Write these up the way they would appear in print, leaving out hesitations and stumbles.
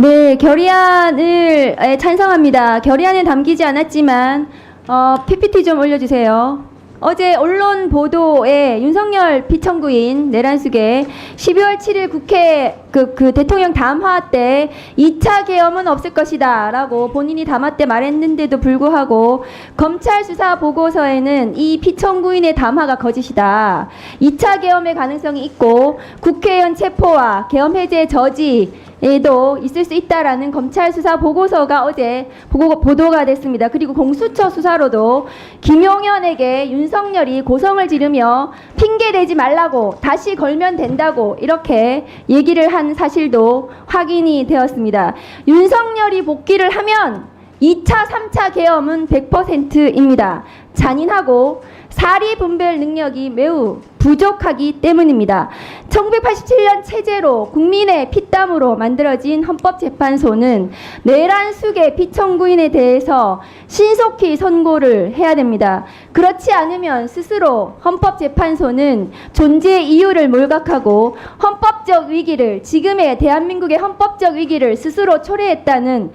네, 결의안을 찬성합니다. 결의안에 담기지 않았지만 PPT 좀 올려주세요. 어제 언론 보도에 윤석열 피청구인 내란숙의 12월 7일 국회 그 대통령 담화 때 2차 계엄은 없을 것이다 라고 본인이 담화 때 말했는데도 불구하고 검찰 수사 보고서에는 이 피청구인의 담화가 거짓이다. 2차 계엄의 가능성이 있고 국회의원 체포와 계엄 해제 저지 에도 있을 수 있다라는 검찰 수사 보고서가 어제 보도가 됐습니다. 그리고 공수처 수사로도 김용현에게 윤석열이 고성을 지르며 핑계대지 말라고 다시 걸면 된다고 이렇게 얘기를 한 사실도 확인이 되었습니다. 윤석열이 복귀를 하면 2차, 3차 계엄은 100%입니다. 잔인하고 사리 분별 능력이 매우 부족하기 때문입니다. 1987년 체제로 국민의 피땀으로 만들어진 헌법재판소는 내란숙의 피청구인에 대해서 신속히 선고를 해야 됩니다. 그렇지 않으면 스스로 헌법재판소는 존재의 이유를 몰각하고 헌법적 위기를, 지금의 대한민국의 헌법적 위기를 스스로 초래했다는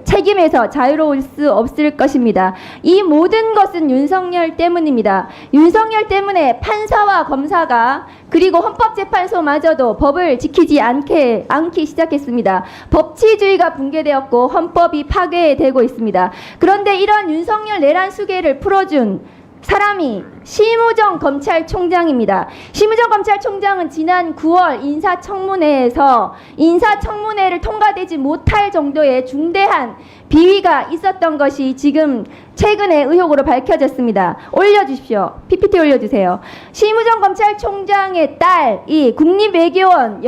책임에서 자유로울 수 없을 것입니다. 이 모든 것은 윤석열 때문입니다. 윤석열 때문에 판사와 검사가 그리고 헌법재판소마저도 법을 지키지 않기 시작했습니다. 법치주의가 붕괴되었고 헌법이 파괴되고 있습니다. 그런데 이런 윤석열 내란 수계를 풀어준 사람이 심우정 검찰총장입니다. 심우정 검찰총장은 지난 9월 인사청문회에서 인사청문회를 통과되지 못할 정도의 중대한 비위가 있었던 것이 지금 최근에 의혹으로 밝혀졌습니다. 올려주십시오. PPT 올려주세요. 심우정 검찰총장의 딸이 국립외교원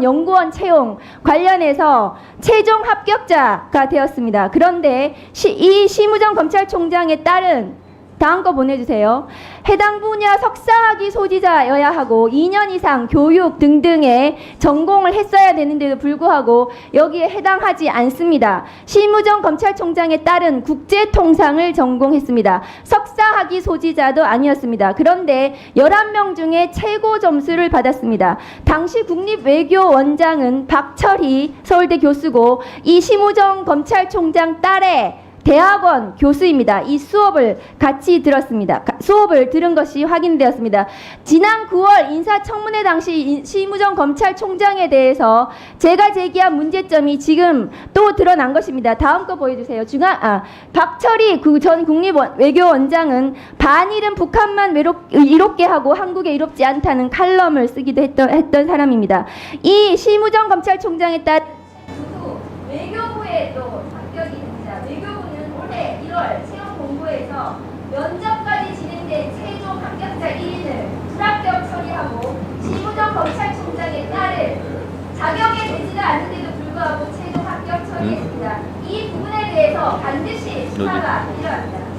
연구원 채용 관련해서 최종 합격자가 되었습니다. 그런데 이 심우정 검찰총장의 딸은 다음 거 보내주세요. 해당 분야 석사학위 소지자여야 하고 2년 이상 교육 등등의 전공을 했어야 되는데도 불구하고 여기에 해당하지 않습니다. 심우정 검찰총장의 딸은 국제통상을 전공했습니다. 석사학위 소지자도 아니었습니다. 그런데 11명 중에 최고 점수를 받았습니다. 당시 국립외교원장은 박철희 서울대 교수고 이 심우정 검찰총장 딸의 대학원 교수입니다. 이 수업을 같이 들었습니다. 수업을 들은 것이 확인되었습니다. 지난 9월 인사청문회 당시 심우정 검찰총장에 대해서 제가 제기한 문제점이 지금 또 드러난 것입니다. 다음 거 보여주세요. 박철희 전 국립외교원장은 반일은 북한만 이롭게 하고 한국에 이롭지 않다는 칼럼을 쓰기도 했던 사람입니다. 이 심우정 검찰총장에 따라 외교부에 또 합격이 됩니다. 외교부는 올해 1월 채용 공고에서 면접까지 진행된 최종 합격자 1인을 불합격 처리하고 심우정 검찰총장의 딸을 자격에 되지도 않는데도 불구하고 최종 합격 처리했습니다. 이 부분에 대해서 반드시 수사가 필요합니다.